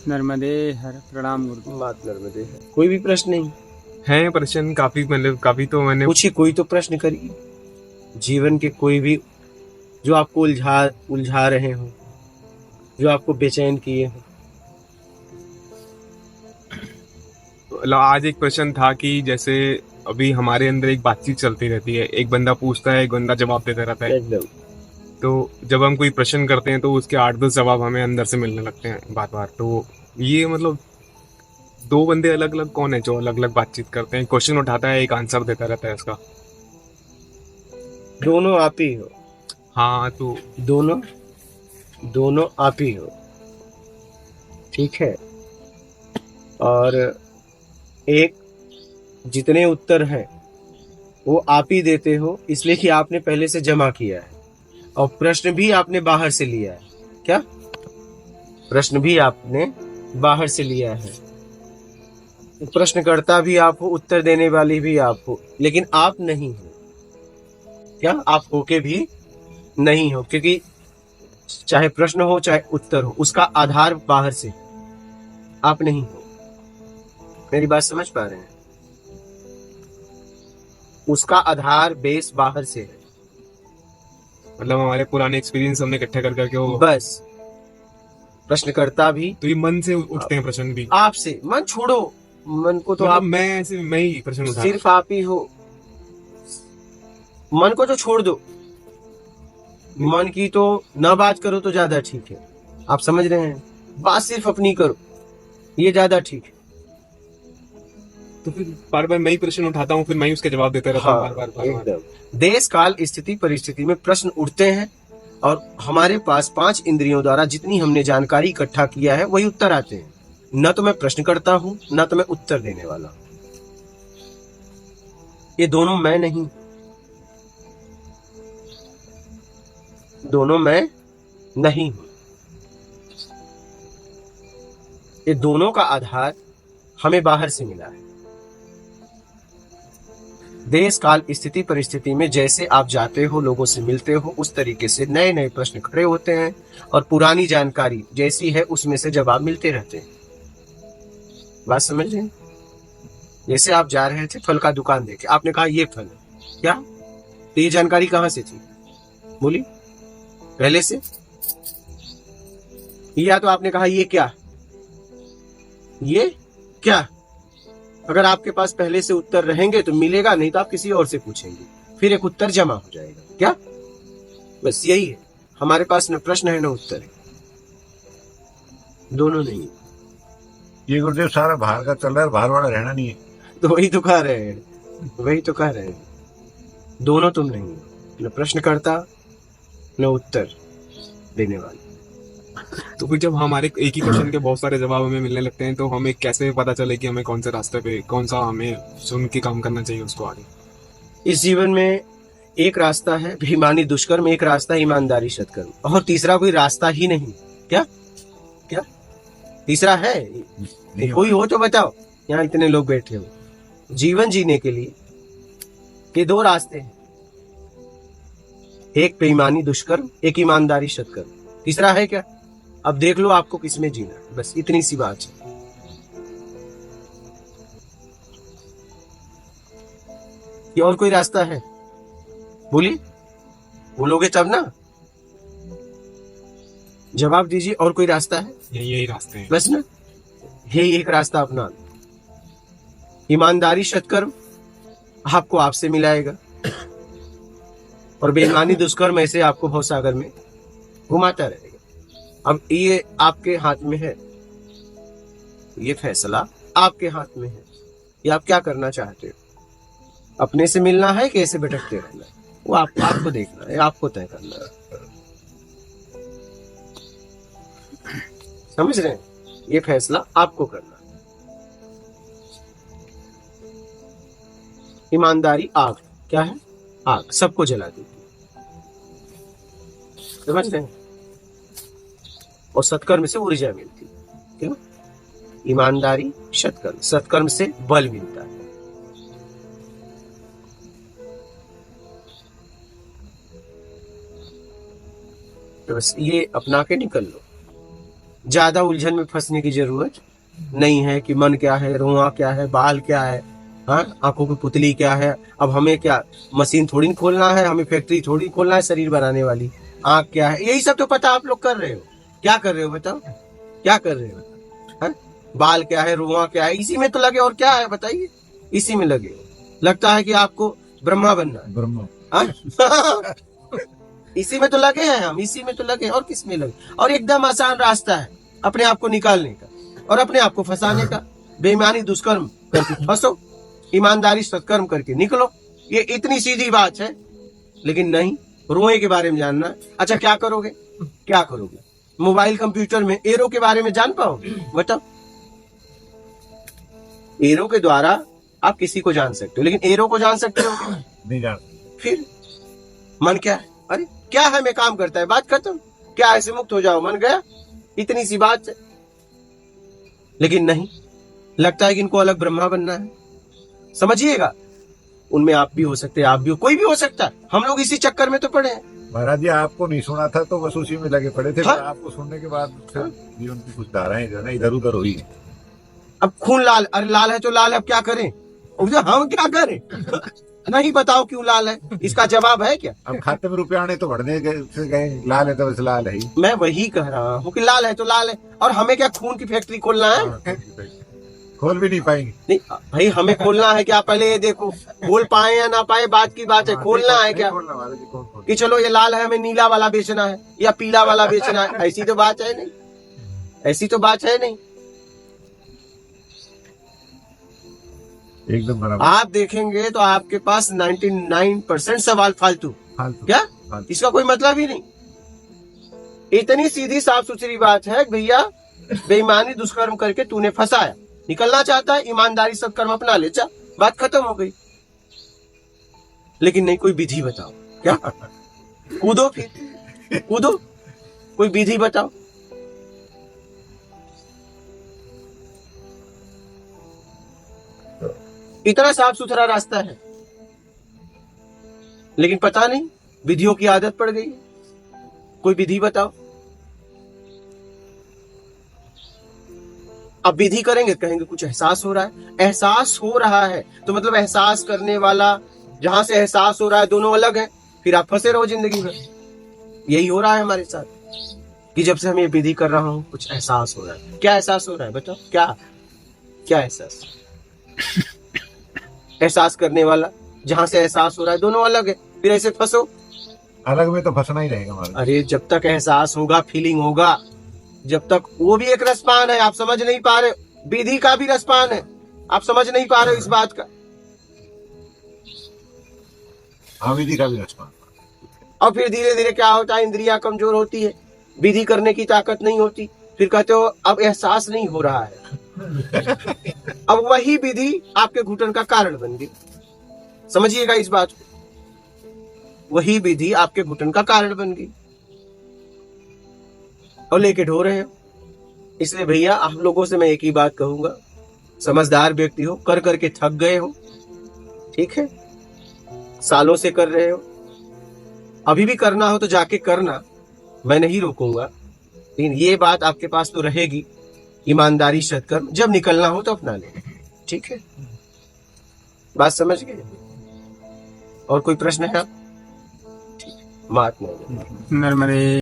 नर्मदे हर प्रणाम गुरु। मात नर्मदे है। कोई भी प्रश्न नहीं है प्रश्न काफी, मतलब काफी तो मैंने पूछिए, कोई तो प्रश्न करिए, जीवन के कोई भी जो आपको उलझा रहे हो, जो आपको बेचैन किए हो। आज एक प्रश्न था कि जैसे अभी हमारे अंदर एक बातचीत चलती रहती है, एक बंदा पूछता है, एक बंदा जवाब देता रहता है। एकदम तो जब हम कोई प्रश्न करते हैं तो उसके 8-10 जवाब हमें अंदर से मिलने लगते हैं बार बार। तो ये मतलब दो बंदे अलग अलग कौन है जो अलग अलग बातचीत करते हैं? क्वेश्चन उठाता है, एक आंसर देता रहता है उसका। दोनों आप ही हो। हाँ, तो दोनों दोनों आप ही हो, ठीक है। और एक जितने उत्तर हैं वो आप ही देते हो, इसलिए कि आपने पहले से जमा किया है। और प्रश्न भी आपने बाहर से लिया है। क्या? प्रश्न भी आपने बाहर से लिया है। प्रश्नकर्ता भी आप हो, उत्तर देने वाली भी आप हो, लेकिन आप नहीं हो। क्या? आप होके भी नहीं हो, क्योंकि चाहे प्रश्न हो चाहे उत्तर हो, उसका आधार बाहर से, आप नहीं हो। मेरी बात समझ पा रहे हैं? उसका आधार बेस बाहर से है। मतलब हमारे पुराने एक्सपीरियंस हमने इकट्ठे कर करके वो, बस प्रश्नकर्ता भी तो ये मन से उठते हैं प्रश्न भी। आपसे। मन छोड़ो, मन को तो मतलब आप मैं ही प्रश्न उठा सिर्फ आप ही हो। मन को तो छोड़ दो, मन की तो ना बात करो तो ज्यादा ठीक है। आप समझ रहे हैं? बात सिर्फ अपनी करो, ये ज्यादा ठीक है। तो फिर बार बार मैं ही प्रश्न उठाता हूँ, फिर मैं ही उसके जवाब देता रहता हूँ, हाँ, बार बार। एकदम। देश काल स्थिति परिस्थिति में प्रश्न उठते हैं, और हमारे पास 5 इंद्रियों द्वारा जितनी हमने जानकारी इकट्ठा किया है वही उत्तर आते हैं। न तो मैं प्रश्न करता हूं, न तो मैं उत्तर देने वाला हूं। ये दोनों मैं नहीं, दोनों मैं नहीं हूं। ये दोनों का आधार हमें बाहर से मिला है। देश काल स्थिति परिस्थिति में जैसे आप जाते हो, लोगों से मिलते हो, उस तरीके से नए नए प्रश्न खड़े होते हैं, और पुरानी जानकारी जैसी है उसमें से जवाब मिलते रहते हैं। बात समझ रहे हैं? जैसे आप जा रहे थे, फल का दुकान देखे, आपने कहा ये फल है। क्या? तो ये जानकारी कहां से थी? बोली पहले से। या तो आपने कहा ये क्या, ये क्या। अगर आपके पास पहले से उत्तर रहेंगे तो मिलेगा, नहीं तो आप किसी और से पूछेंगे, फिर एक उत्तर जमा हो जाएगा। क्या? बस यही है। हमारे पास न प्रश्न है न उत्तर है, दोनों नहीं। ये गुरुदेव सारा बाहर का चल रहा है, बाहर वाला रहना नहीं है। तो वही तो कह रहे हैं, वही तो कह रहे हैं, दोनों तुम नहीं हो, न प्रश्नकर्ता न उत्तर देने वाले। तो फिर जब हमारे एक ही क्वेश्चन के बहुत सारे जवाब हमें मिलने लगते हैं, तो हमें कैसे पता चले कि हमें कौन से रास्ते पे, कौन सा हमें सुन के काम करना चाहिए उसको आगे? इस जीवन में एक रास्ता है बेईमानी दुष्कर्म, एक रास्ता ईमानदारी सत्कर्म, और तीसरा कोई रास्ता ही नहीं। क्या? क्या तीसरा है? नहीं कोई हो तो बताओ। यहाँ इतने लोग बैठे हो, जीवन जीने के लिए ये 2 रास्ते हैं, एक बेईमानी दुष्कर्म, एक ईमानदारी सत्कर्म। तीसरा है क्या? अब देख लो आपको किसमें जीना है, बस इतनी सी बात है। ये और कोई रास्ता है? बोलिए, बोलोगे तब ना। जवाब दीजिए, और कोई रास्ता है? यही रास्ते हैं बस ना, यही एक रास्ता अपना लो। ईमानदारी सत्कर्म आपको आपसे मिलाएगा, और बेईमानी दुष्कर्म ऐसे आपको भवसागर में घुमाता रहेगा। अब ये आपके हाथ में है, ये फैसला आपके हाथ में है। ये आप क्या करना चाहते हो? अपने से मिलना है कि ऐसे भटकते रहना है? वो आपको देखना है, आपको तय करना है। समझ रहे हैं? ये फैसला आपको करना है। ईमानदारी आग, क्या है? आग सबको जला देती है। समझ रहे हैं? और सत्कर्म से ऊर्जा मिलती है। क्यों? ईमानदारी सत्कर्म, सत्कर्म से बल मिलता है। तो बस ये अपना के निकल लो। ज्यादा उलझन में फंसने की जरूरत नहीं है कि मन क्या है, रोआ क्या है, बाल क्या है, हाँ, आंखों की पुतली क्या है। अब हमें क्या मशीन थोड़ी खोलना है, हमें फैक्ट्री थोड़ी खोलना है शरीर बनाने वाली। आंख क्या है, यही सब तो पता आप लोग कर रहे हो। क्या कर रहे हो बताओ, क्या कर रहे हो, हाँ? बाल क्या है, रुआ क्या है, इसी में तो लगे। और क्या है बताइए, इसी में लगे। लगता है कि आपको ब्रह्मा बनना है, ब्रह्म हाँ? इसी में तो लगे हैं हम, इसी में तो लगे हैं, और किस में लगे। और एकदम आसान रास्ता है अपने आप को निकालने का और अपने आप को फंसाने का। बेईमानी दुष्कर्म करके फंसो, ईमानदारी सत्कर्म करके निकलो। ये इतनी सीधी बात है। लेकिन नहीं, रोए के बारे में जानना। अच्छा क्या करोगे, क्या करोगे? मोबाइल कंप्यूटर में एरो के बारे में जान पाओगे? बताओ। एरो के द्वारा आप किसी को जान सकते हो, लेकिन एरो को जान सकते हो? नहीं जान। फिर मन क्या है? अरे क्या है, मैं काम करता है, बात खत्म। क्या ऐसे मुक्त हो जाओ, मन गया, इतनी सी बात है। लेकिन नहीं, लगता है कि इनको अलग ब्रह्मा बनना है। समझिएगा, उनमें आप भी हो सकते हैं, आप भी हो, कोई भी हो सकता है। हम लोग इसी चक्कर में तो पड़े हैं। महाराज जी आपको नहीं सुना था तो बस उसी में लगे पड़े थे। हाँ? पर आपको सुनने के बाद फिर जीवन की कुछ धाराएं जो है ना इधर उधर हुई। अब खून लाल, अरे लाल है तो लाल है, अब क्या करें? हम क्या करें? नहीं, बताओ क्यों लाल है, इसका जवाब है क्या? अब खाते में रुपये आने तो बढ़ने से गए, लाल है तो बस लाल है ही। मैं वही कह रहा हूँ कि लाल है तो लाल है। और हमें क्या खून की फैक्ट्री खोलना है? हाँ, खोल भी नहीं पाएंगे। नहीं भाई, हमें खोलना है क्या? पहले ये देखो, खोल पाए या ना पाए बात की बात है। खोलना है क्या खोलना महाराज जी, कौन खोल? कि चलो ये लाल है, हमें नीला वाला बेचना है या पीला वाला बेचना है? ऐसी तो बात है नहीं, ऐसी तो बात है नहीं। एकदम बराबर। आप देखेंगे तो आपके पास 99% सवाल फालतू। फालतू। क्या? फालतू। इसका कोई मतलब ही नहीं। इतनी सीधी साफ सुथरी बात है कि भैया बेईमानी दुष्कर्म करके तूने फंसाया, निकलना चाहता है, ईमानदारी सत्कर्म अपना ले, जा, बात खत्म हो गई। लेकिन नहीं, कोई विधि बताओ। क्या? कूदो, फिर कूदो, कोई विधि बताओ। इतना साफ सुथरा रास्ता है, लेकिन पता नहीं विधियों की आदत पड़ गई। कोई विधि बताओ। अब विधि करेंगे, कहेंगे कुछ एहसास हो रहा है। एहसास हो रहा है तो मतलब एहसास करने वाला, जहां से एहसास हो रहा है, दोनों अलग है। फिर आप फंसे रहो जिंदगी भर। यही हो रहा है हमारे साथ कि जब से हम ये विधि कर रहा हूं, कुछ एहसास हो रहा है। क्या एहसास हो रहा है बताओ? क्या क्या एहसास? एहसास करने वाला, जहां से एहसास हो रहा है, दोनों अलग है। फिर ऐसे फंसो। अलग में तो फंसना ही रहेगा महाराज। अरे जब तक एहसास होगा, फीलिंग होगा, जब तक, वो भी एक रसपान है। आप समझ नहीं पा रहे, विधि का भी रसपान है, आप समझ नहीं पा रहे हो इस बात का। हाँ, विधि का भी रचना। और फिर धीरे धीरे क्या होता है, इंद्रियां कमजोर होती है, विधि करने की ताकत नहीं होती। फिर कहते हो अब एहसास नहीं हो रहा है। अब वही विधि आपके घुटन का कारण बन गई। समझिएगा इस बात को, वही विधि आपके घुटन का कारण बन गई और लेके ढो रहे हो। इसलिए भैया आप लोगों से मैं एक ही बात कहूंगा, समझदार व्यक्ति हो, कर करके थक गए हो, ठीक है, सालों से कर रहे हो, अभी भी करना हो तो जाके करना, मैं नहीं रोकूंगा। लेकिन ये बात आपके पास तो रहेगी, ईमानदारी सत्कर्म, जब निकलना हो तो अपना ले। ठीक है, बात समझ गए? और कोई प्रश्न है? ठीक, महात्मा नर्मदे।